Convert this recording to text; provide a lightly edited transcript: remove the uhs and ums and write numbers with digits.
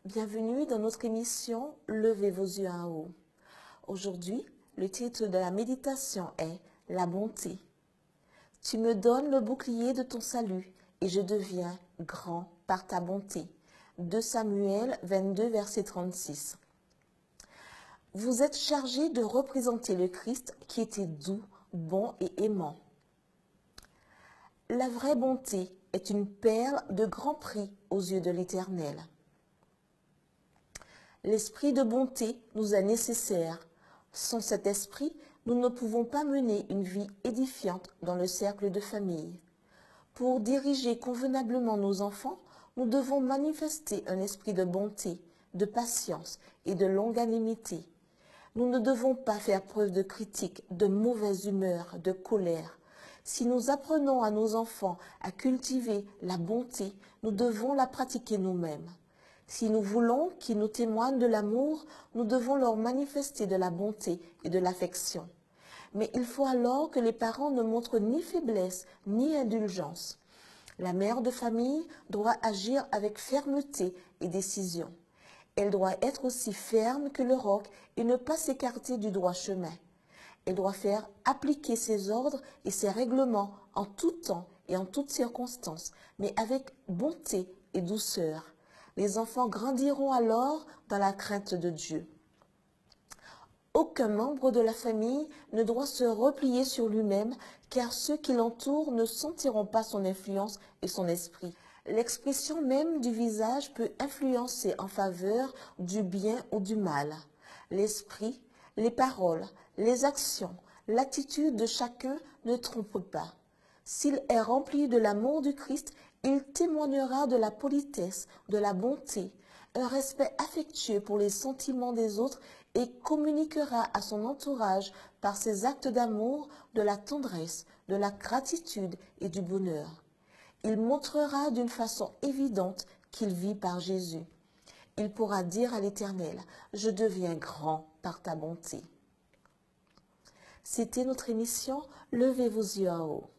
Bienvenue dans notre émission « Levez vos yeux en haut ». Aujourd'hui, le titre de la méditation est « La bonté ». Tu me donnes le bouclier de ton salut et je deviens grand par ta bonté. 2 Samuel 22, verset 36. Vous êtes chargé de représenter le Christ qui était doux, bon et aimant. La vraie bonté est une perle de grand prix aux yeux de l'Éternel. L'esprit de bonté nous est nécessaire. Sans cet esprit, nous ne pouvons pas mener une vie édifiante dans le cercle de famille. Pour diriger convenablement nos enfants, nous devons manifester un esprit de bonté, de patience et de longanimité. Nous ne devons pas faire preuve de critique, de mauvaise humeur, de colère. Si nous apprenons à nos enfants à cultiver la bonté, nous devons la pratiquer nous-mêmes. Si nous voulons qu'ils nous témoignent de l'amour, nous devons leur manifester de la bonté et de l'affection. Mais il faut alors que les parents ne montrent ni faiblesse ni indulgence. La mère de famille doit agir avec fermeté et décision. Elle doit être aussi ferme que le roc et ne pas s'écarter du droit chemin. Elle doit faire appliquer ses ordres et ses règlements en tout temps et en toutes circonstances, mais avec bonté et douceur. Les enfants grandiront alors dans la crainte de Dieu. Aucun membre de la famille ne doit se replier sur lui-même, car ceux qui l'entourent ne sentiront pas son influence et son esprit. L'expression même du visage peut influencer en faveur du bien ou du mal. L'esprit, les paroles, les actions, l'attitude de chacun ne trompent pas. S'il est rempli de l'amour du Christ, il témoignera de la politesse, de la bonté, un respect affectueux pour les sentiments des autres et communiquera à son entourage par ses actes d'amour de la tendresse, de la gratitude et du bonheur. Il montrera d'une façon évidente qu'il vit par Jésus. Il pourra dire à l'Éternel, « Je deviens grand par ta bonté ». C'était notre émission « Levez vos yeux en haut ».